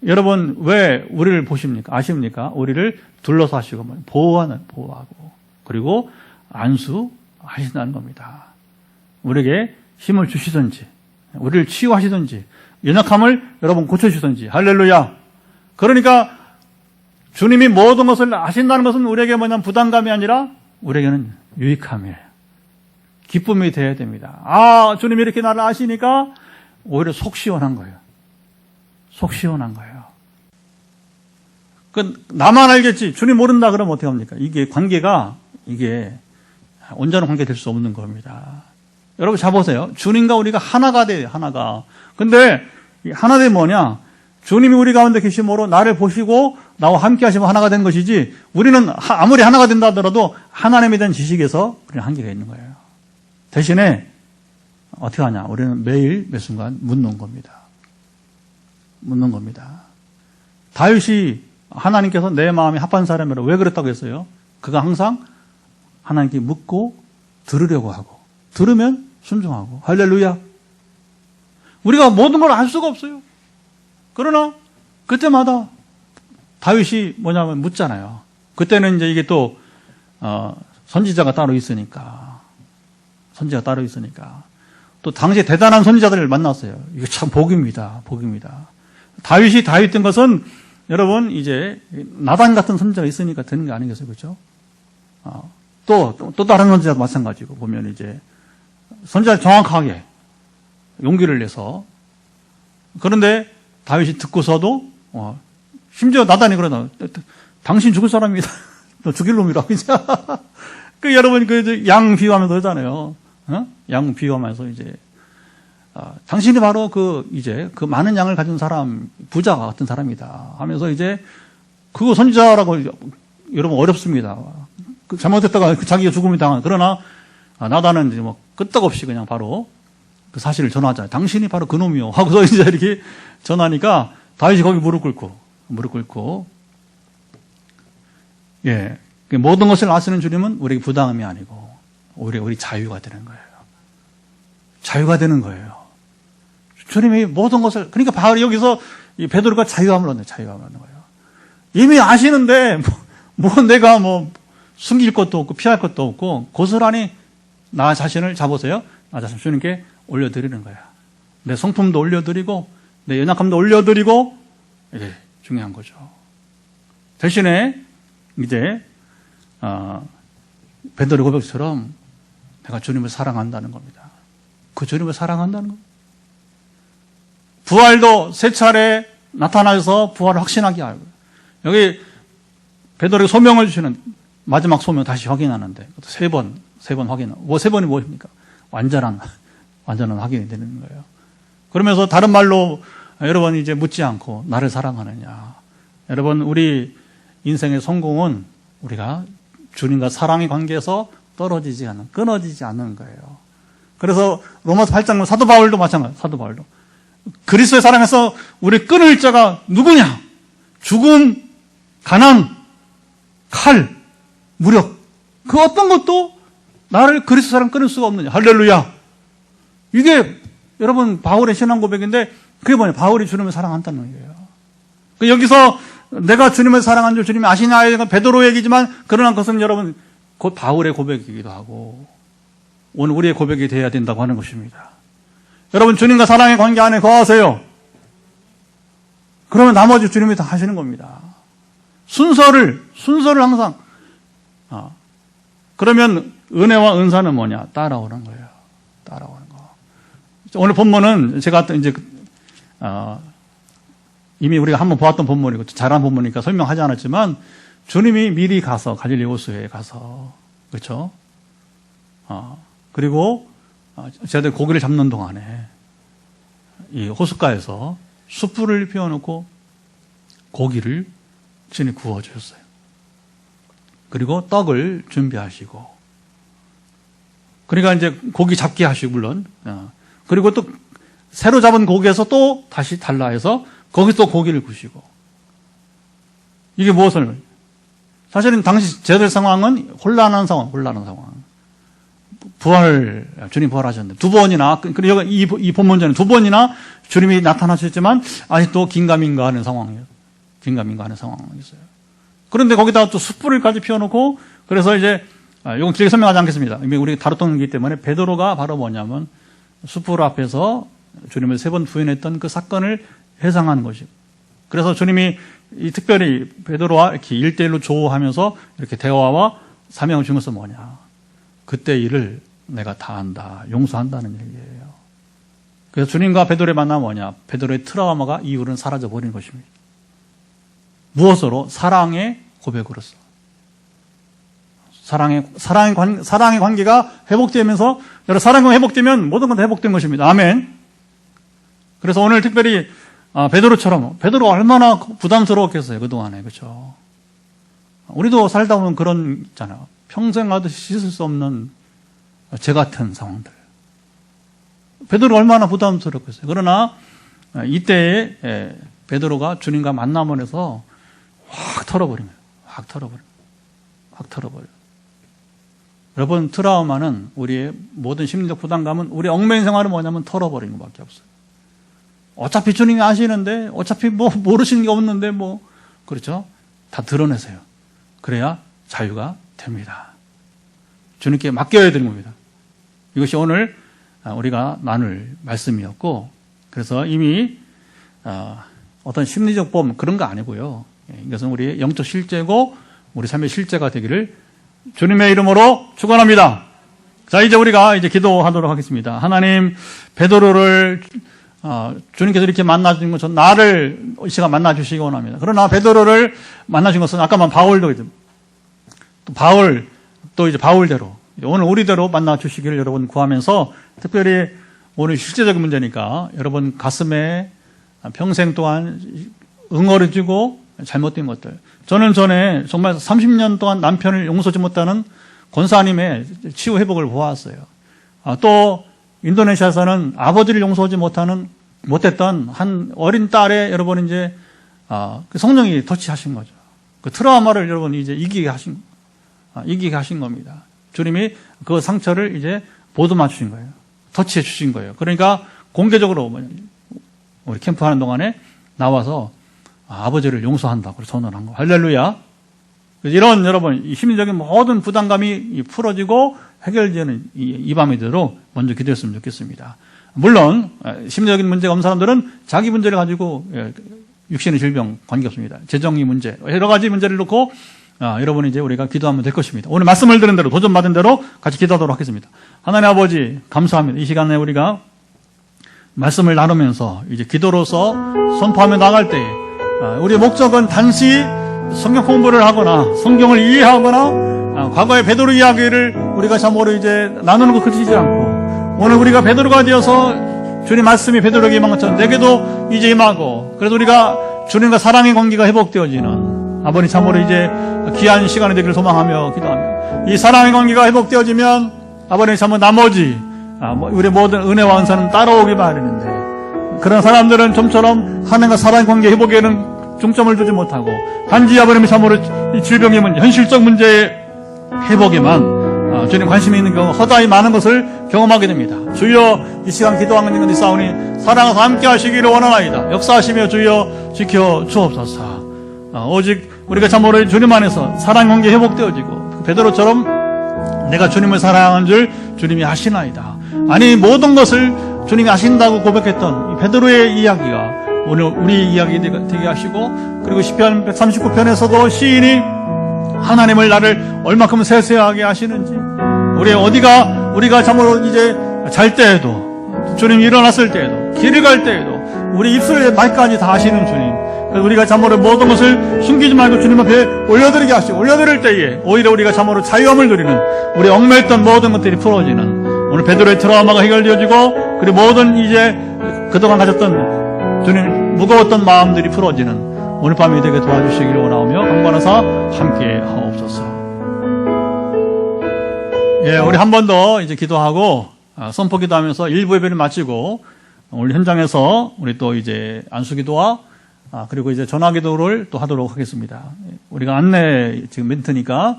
여러분 왜 우리를 보십니까? 아십니까? 우리를 둘러서 하시고 보호하고 그리고 안수하신다는 겁니다. 우리에게 힘을 주시든지 우리를 치유하시든지 연약함을 여러분 고쳐주시든지 할렐루야. 그러니까 주님이 모든 것을 아신다는 것은 우리에게 뭐냐면 부담감이 아니라 우리에게는 유익함이에요. 기쁨이 되어야 됩니다. 주님이 이렇게 나를 아시니까 오히려 속 시원한 거예요. 속 시원한 거예요. 나만 알겠지. 주님 모른다 그러면 어떻게 합니까? 이게 관계가 온전한 관계 될 수 없는 겁니다. 여러분 잘 보세요. 주님과 우리가 하나가 돼요. 하나가. 근데 하나 되면 뭐냐? 주님이 우리 가운데 계심으로 나를 보시고 나와 함께 하시면 하나가 된 것이지 우리는 아무리 하나가 된다 하더라도 하나님에 대한 지식에서 우리는 한계가 있는 거예요. 대신에 어떻게 하냐? 우리는 매일 매 순간 묻는 겁니다. 다윗이 하나님께서 내 마음이 합한 사람이라 왜 그랬다고 했어요? 그가 항상 하나님께 묻고 들으려고 하고, 들으면 순종하고. 할렐루야. 우리가 모든 걸 알 수가 없어요. 그러나 그때마다 다윗이 뭐냐면 묻잖아요. 그때는 이제 이게 또 선지자가 따로 있으니까, 또 당시에 대단한 선지자들을 만났어요. 이거 참 복입니다. 다윗이 된 것은 여러분 이제 나단 같은 선지자가 있으니까 되는 게 아니겠어요, 그렇죠? 또 다른 선지자도 마찬가지고 보면 이제 선지자 정확하게 용기를 내서, 그런데 다윗이 듣고서도 심지어 나단이 그러나 당신 죽을 사람이다. 너 죽일 놈이라고 이제. 그 여러분 그 양 비유하면서 하잖아요. 양 비유하면서 이제 당신이 바로 그 많은 양을 가진 사람, 부자 같은 사람이다 하면서 이제 그거 선지자라고 여러분 어렵습니다. 잘못했다가 자기가 죽음이 당한. 그러나 나단은 이제 뭐 끄떡없이 그냥 바로 그 사실을 전하잖아요. 당신이 바로 그놈이요 하고서 이제 이렇게 전하니까 다윗이 거기 무릎 꿇고 예, 모든 것을 아시는 주님은 우리에게 부담이 아니고 오히려 우리 자유가 되는 거예요. 주님이 모든 것을, 그러니까 바울이 여기서 이 베드로가 자유함을 얻는 거예요. 이미 아시는데 내가 숨길 것도 없고 피할 것도 없고 고스란히 나 자신을 잡으세요. 나 자신 주님께 올려드리는 거야. 내 성품도 올려드리고 내 연약함도 올려드리고, 이게 중요한 거죠. 대신에 이제 베드로 고백처럼 내가 주님을 사랑한다는 겁니다. 그 주님을 사랑한다는 겁니다. 부활도 세 차례 나타나서 부활을 확신하게 하고, 여기 베드로에게 소명을 주시는 마지막 소명 다시 확인하는데 세 번 확인. 세 번이 무엇입니까? 완전한 확인이 되는 거예요. 그러면서 다른 말로 여러분 이제 묻지 않고 나를 사랑하느냐. 여러분 우리 인생의 성공은 우리가 주님과 사랑의 관계에서 끊어지지 않는 거예요. 그래서 로마서 8장 사도 바울도 마찬가지. 사도 바울도 그리스도의 사랑에서 우리 끊을 자가 누구냐? 죽음, 가난, 칼, 무력, 그 어떤 것도 나를 그리스도 사랑 끊을 수가 없느냐. 할렐루야. 이게 여러분 바울의 신앙 고백인데 그게 뭐냐? 바울이 주님을 사랑한다는 거예요. 여기서 내가 주님을 사랑한 줄 주님이 아시냐? 베드로 얘기지만 그러나 그것은 여러분 곧 바울의 고백이기도 하고 오늘 우리의 고백이 되어야 된다고 하는 것입니다. 여러분 주님과 사랑의 관계 안에 거하세요. 그러면 나머지 주님이 다 하시는 겁니다. 순서를 항상 그러면 은혜와 은사는 뭐냐? 따라오는 거예요. 따라오는 거. 오늘 본문은 제가 이제 이미 우리가 한번 보았던 본문이고 잘한 본문이니까 설명하지 않았지만 주님이 미리 가서 갈릴리 호수에 가서 그렇죠? 그리고 저희들 고기를 잡는 동안에 이 호숫가에서 숯불을 피워놓고 고기를 주님이 구워주셨어요. 그리고 떡을 준비하시고, 그러니까 이제 고기 잡게 하시고 물론, 그리고 또 새로 잡은 고기에서 또 다시 달라 해서 거기서 또 고기를 구시고, 이게 무엇을? 사실은 당시 제들 상황은 혼란한 상황. 주님 부활하셨는데 두 번이나, 그리고 이 본문전에 두 번이나 주님이 나타나셨지만 아직도 긴가민가 하는 상황이에요. 그런데 거기다가 또 숯불을까지 피워놓고, 그래서 이제 이건 길게 설명하지 않겠습니다. 이미 우리가 다뤘던 거기 때문에 베드로가 바로 뭐냐면 숯불 앞에서 주님을 3번 부인했던 그 사건을 회상하는 것이고, 그래서 주님이 특별히 베드로와 이렇게 1대1로 조우하면서 이렇게 대화와 사명을 준 것은 뭐냐? 그때 일을 내가 다 한다, 용서한다는 얘기예요. 그래서 주님과 베드로의 만남은 뭐냐? 베드로의 트라우마가 이후로는 사라져 버린 것입니다. 무엇으로? 사랑의 고백으로서. 사랑의 관계가 회복되면서, 여러분 사랑이 회복되면 모든 건 다 회복된 것입니다. 아멘. 그래서 오늘 특별히 베드로 얼마나 부담스러웠겠어요, 그동안에. 그렇죠? 우리도 살다 보면 그런 있잖아요. 평생 하듯이 씻을 수 없는 죄 같은 상황들. 베드로가 얼마나 부담스럽겠어요. 그러나 이때에 베드로가 주님과 만남을 해서 확 털어버린 거예요. 확 털어버려. 여러분, 트라우마는 우리의 모든 심리적 부담감은 우리 얽매인 생활은 뭐냐면 털어버리는 것밖에 없어요. 어차피 주님이 아시는데, 어차피 뭐 모르시는 게 없는데, 뭐, 그렇죠? 다 드러내세요. 그래야 자유가 됩니다. 주님께 맡겨야 되는 겁니다. 이것이 오늘 우리가 나눌 말씀이었고, 그래서 이미 어떤 심리적 보험 그런 거 아니고요. 이것은 우리의 영적 실제고 우리 삶의 실제가 되기를 주님의 이름으로 축원합니다. 자, 이제 우리가 이제 기도하도록 하겠습니다. 하나님, 베드로를 주님께서 이렇게 만나주신 것은 나를 이 시간 만나주시기 원합니다. 그러나 베드로를 만나신 것은 아까만 바울도 또 이제 바울대로 오늘 우리대로 만나주시기를 여러분 구하면서, 특별히 오늘 실제적인 문제니까 여러분 가슴에 평생 동안 응어리지고 잘못된 것들. 저는 전에 정말 30년 동안 남편을 용서하지 못하는 권사님의 치유 회복을 보았어요. 또 인도네시아에서는 아버지를 용서하지 못했던 한 어린 딸의 여러분 이제 그 성령이 터치하신 거죠. 그 트라우마를 여러분 이제 이기게 하신 겁니다. 주님이 그 상처를 이제 보듬어 주신 거예요. 터치해 주신 거예요. 그러니까 공개적으로 우리 캠프하는 동안에 나와서 아버지를 용서한다고 선언한 거. 할렐루야. 이런 여러분 심리적인 모든 부담감이 풀어지고 해결되는 이 밤이 되도록 먼저 기도했으면 좋겠습니다. 물론 심리적인 문제가 없는 사람들은 자기 문제를 가지고 육신의 질병 관계없습니다. 재정의 문제, 여러 가지 문제를 놓고 여러분이 이제 우리가 기도하면 될 것입니다. 오늘 말씀을 들은 대로, 도전받은 대로 같이 기도하도록 하겠습니다. 하나님 아버지, 감사합니다. 이 시간에 우리가 말씀을 나누면서 이제 기도로서 선포하며 나갈 때에 우리의 목적은 단지 성경 공부를 하거나 성경을 이해하거나 과거의 베드로 이야기를 우리가 참으로 이제 나누는 것 그치지 않고, 오늘 우리가 베드로가 되어서 주님 말씀이 베드로에게 임한 것처럼 내게도 이제 임하고, 그래서 우리가 주님과 사랑의 관계가 회복되어지는 아버님 참으로 이제 귀한 시간이 되기를 소망하며 기도합니다. 이 사랑의 관계가 회복되어지면 아버님 참으로 나머지 우리 모든 은혜와 은사는 따라오기 마련인데, 그런 사람들은 좀처럼 하나님과 사랑의 관계 회복에는 중점을 두지 못하고 단지 아버님이 참으로 이 질병의 문제, 현실적 문제의 회복에만 주님 관심이 있는 경우 허다히 많은 것을 경험하게 됩니다. 주여, 이 시간 기도하는 것이 싸우니 사랑하사 함께 하시기를 원하나이다. 역사하시며 주여 지켜 주옵소서. 오직 우리가 참으로 주님 안에서 사랑 관계 회복되어지고 베드로처럼 내가 주님을 사랑하는 줄 주님이 아시나이다. 아니, 모든 것을 주님이 아신다고 고백했던 이 베드로의 이야기가 오늘 우리 이야기 되게 하시고, 그리고 시편 139편에서도 시인이 하나님을 나를 얼마큼 세세하게 하시는지, 우리가 참으로 이제 잘 때에도, 주님 일어났을 때에도, 길을 갈 때에도 우리 입술의 말까지 다 아시는 주님, 그래서 우리가 참으로 모든 것을 숨기지 말고 주님 앞에 올려드리게 하시고, 올려드릴 때에 오히려 우리가 참으로 자유함을 누리는, 우리 얽매였던 모든 것들이 풀어지는, 오늘 베드로의 트라우마가 해결되어지고, 그리고 모든 이제 그동안 가졌던 주님 무거웠던 마음들이 풀어지는 오늘 밤이 되게 도와주시기를 원하오며 강권하사 함께 하옵소서. 예, 우리 한 번 더 이제 기도하고 선포 기도하면서 일부 예배를 마치고 오늘 현장에서 우리 또 이제 안수 기도와 그리고 이제 전화 기도를 또 하도록 하겠습니다. 우리가 안내 지금 멘트니까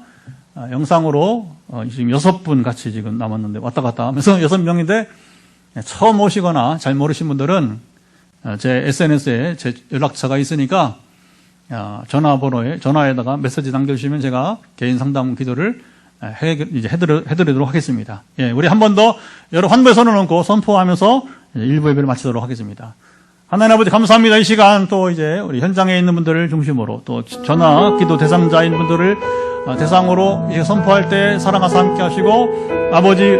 영상으로 지금 6분 같이 지금 남았는데 왔다 갔다 하면서 6명인데 처음 오시거나 잘 모르신 분들은 제 SNS에 제 연락처가 있으니까 전화에다가 메시지 남겨주시면 제가 개인 상담 기도를 해드리도록 하겠습니다. 예, 우리 한 번 더 여러 환부의 손을 얹고 선포하면서 일부 예배를 마치도록 하겠습니다. 하나님 아버지 감사합니다. 이 시간 또 이제 우리 현장에 있는 분들을 중심으로 또 전화 기도 대상자인 분들을 대상으로 이제 선포할 때 사랑하사 함께 하시고, 아버지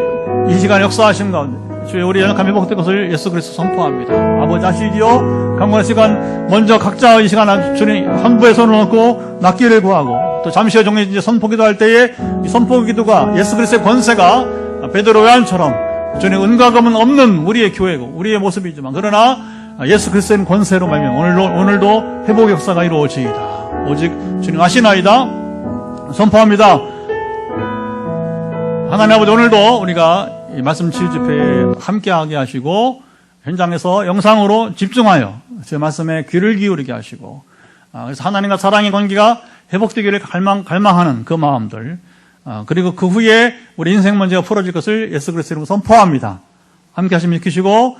이 시간 역사하신 가운데 주여 우리 연약함 회복된 것을 예수 그리스도 선포합니다. 아버지 아시지요? 강건한 시간 먼저 각자 이 시간 주님 환부의 손을 얹고 낫기를 구하고, 또 잠시 후 종일 이제 선포기도 할 때에 이 선포기도가 예수 그리스도의 권세가 베드로 요한처럼 주님 은과 검은 없는 우리의 교회고 우리의 모습이지만, 그러나 예수 그리스도의 권세로 말미암아 오늘도 회복 역사가 이루어지이다. 오직 주님 아시나이다. 선포합니다. 하나님 아버지, 오늘도 우리가 이 말씀 치유 집회에 함께하게 하시고 현장에서 영상으로 집중하여 제 말씀에 귀를 기울이게 하시고, 그래서 하나님과 사랑의 관계가 회복되기를 갈망하는 그 마음들, 그리고 그 후에 우리 인생 문제가 풀어질 것을 예수 그리스도 이름으로 선포합니다. 함께 하시면 익히시고,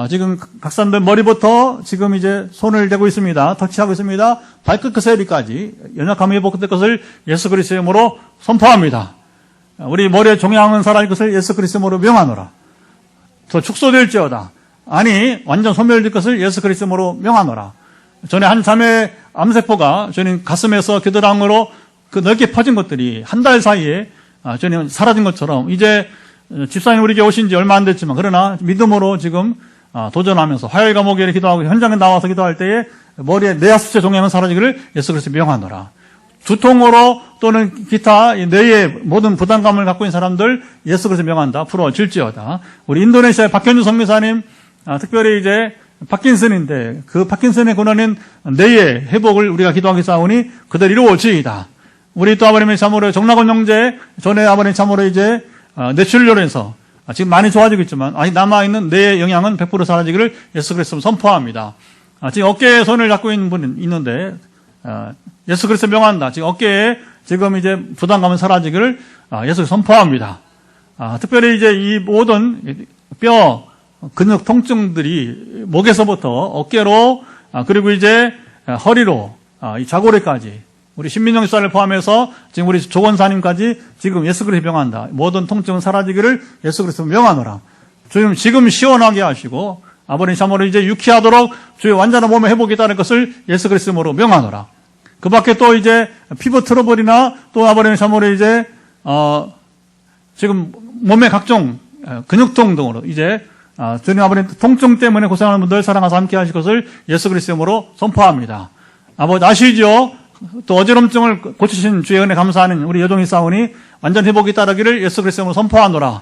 지금 각산된 머리부터 지금 이제 손을 대고 있습니다. 터치하고 있습니다. 발끝 헤리까지 연약함이 회복될 것을 예수 그리스도 이름으로 선포합니다. 우리 머리에 종양은 사라질 것을 예수 그리스도 이름으로 명하노라. 더 축소될지어다. 아니 완전 소멸될 것을 예수 그리스도 이름으로 명하노라. 전에 한 자매 암세포가 저는 가슴에서 겨드랑이로 그 넓게 퍼진 것들이 한 달 사이에 저는 사라진 것처럼 이제 집사님 우리에게 오신 지 얼마 안 됐지만 그러나 믿음으로 지금 도전하면서 화요일과 목요일에 기도하고 현장에 나와서 기도할 때에 머리에 뇌하수체 종양은 사라지기를 예수 그리스도 명하노라. 두통으로 또는 기타 뇌의 모든 부담감을 갖고 있는 사람들 예수 그리스도 명한다. 풀어질지어다. 우리 인도네시아의 박현주 선교사님 특별히 이제 파킨슨인데 그 파킨슨의 근원인 뇌의 회복을 우리가 기도하기 싸우니 그대로 이루어지이다. 우리 또 아버님의 참으로 정락원 형제 전에 아버님 참으로 이제 뇌출혈로 해서 지금 많이 좋아지고 있지만 아직 남아있는 뇌의 영향은 100% 사라지기를 예수 그리스도 선포합니다. 지금 어깨에 손을 잡고 있는 분이 있는데 예수 그리스도 명한다. 지금 어깨에 지금 이제 부담감은 사라지기를 예수 선포합니다. 특별히 이제 이 모든 뼈 근육 통증들이 목에서부터 어깨로 그리고 이제 허리로 이 좌골에까지 우리 신민정 집사를 포함해서 지금 우리 조건사님까지 지금 예수 그리스도 명한다. 모든 통증은 사라지기를 예수 그리스도 명하노라. 주님 지금 시원하게 하시고 아버님 참으로 이제 유쾌하도록 주의 완전한 몸의 회복이 있다는 것을 예수 그리스도로 명하노라. 그 밖에 또 이제 피부 트러블이나 또 아버님 참으로 이제 지금 몸의 각종 근육통 등으로 이제 주님 아버님 통증 때문에 고생하는 분들 사랑하사 함께 하실 것을 예수 그리스도로 선포합니다. 아버지 아시죠? 또 어지럼증을 고치신 주의 은혜 감사하는 우리 여종이 싸우니 완전 회복이 따르기를 예수 그리스도로 선포하노라.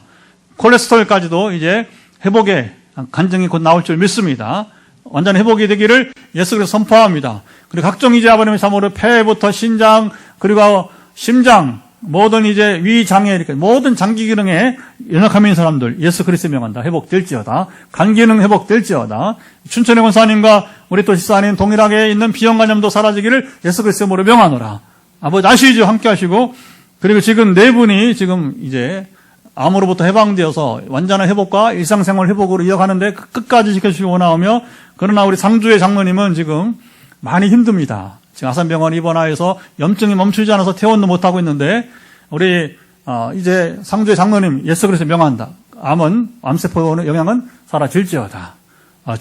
콜레스테롤까지도 이제 회복의 간증이 곧 나올 줄 믿습니다. 완전 회복이 되기를 예수 그리스도 선포합니다. 그리고 각종 이제 아버님의 참으로 폐부터 신장 그리고 심장 모든 이제 위장애 이렇게 모든 장기 기능에 연약함이 있는 사람들 예수 그리스도 명한다. 회복될지어다. 간 기능 회복될지어다. 춘천의 권사님과 우리 또 집사님 동일하게 있는 비형 간염도 사라지기를 예수 그리스도로 명하노라. 아버지 아시죠? 함께 하시고 그리고 지금 네 분이 지금 이제 암으로부터 해방되어서 완전한 회복과 일상생활 회복으로 이어가는데 끝까지 지켜주시고 원하오며 그러나 우리 상주의 장로님은 지금 많이 힘듭니다. 지금 아산병원 입원하여서 염증이 멈추지 않아서 퇴원도 못하고 있는데 우리 이제 상주의 장로님 예수 그리스도 명한다. 암은 암세포의 영향은 사라질지어다.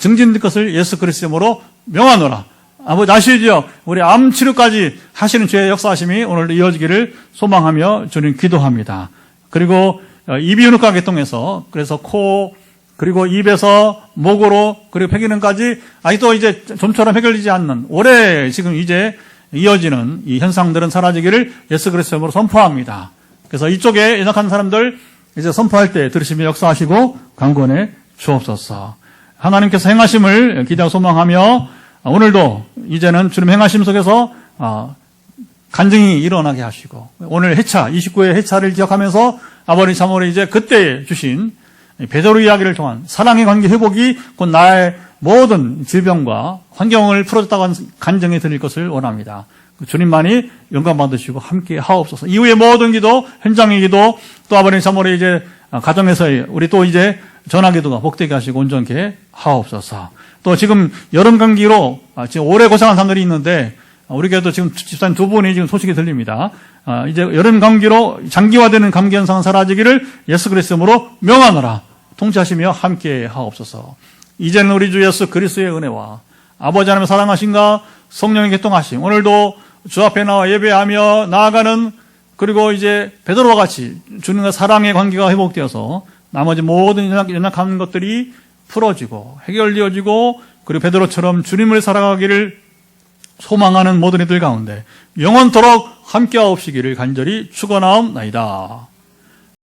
증진될 것을 예수 그리스도로 명하노라. 아버지 아시죠? 우리 암 치료까지 하시는 주의 역사하심이 오늘도 이어지기를 소망하며 주님 기도합니다. 그리고 이비인후과 계통에서 그래서 코 그리고 입에서 목으로 그리고 폐기능까지 아직도 이제 좀처럼 해결되지 않는 오래 지금 이제 이어지는 이 현상들은 사라지기를 예수 그리스도로 선포합니다. 그래서 이쪽에 연약한 사람들 이제 선포할 때 들으시며 역사하시고 강권해 주옵소서. 하나님께서 행하심을 기대하고 소망하며 오늘도 이제는 주님 행하심 속에서 간증이 일어나게 하시고 오늘 해차 29회 해차를 기억하면서 아버님 참으로 이제 그때 주신 베드로 이야기를 통한 사랑의 관계 회복이 곧 나의 모든 질병과 환경을 풀어줬다고 하는 간증이 드릴 것을 원합니다. 주님만이 영광 받으시고 함께 하옵소서. 이후의 모든 기도, 현장의 기도, 또 아버님 참으로 이제 가정에서의 우리 또 이제 전화기도가 복되게 하시고 온전케 하옵소서. 또 지금 여름 감기로 지금 오래 고생한 사람들이 있는데 우리 교회도 지금 집사님 두 분이 지금 소식이 들립니다. 이제 여름 감기로 장기화되는 감기 현상은 사라지기를 예수 그리스도로 명하노라. 통치하시며 함께 하옵소서. 이제는 우리 주 예수 그리스도의 은혜와 아버지 하나님의 사랑하심과 성령의 개통하심 오늘도 주 앞에 나와 예배하며 나아가는 그리고 이제 베드로와 같이 주님과 사랑의 관계가 회복되어서 나머지 모든 연약한 것들이 풀어지고 해결되어지고 그리고 베드로처럼 주님을 살아가기를 소망하는 모든 이들 가운데 영원토록 함께하옵시기를 간절히 축원하옵나이다.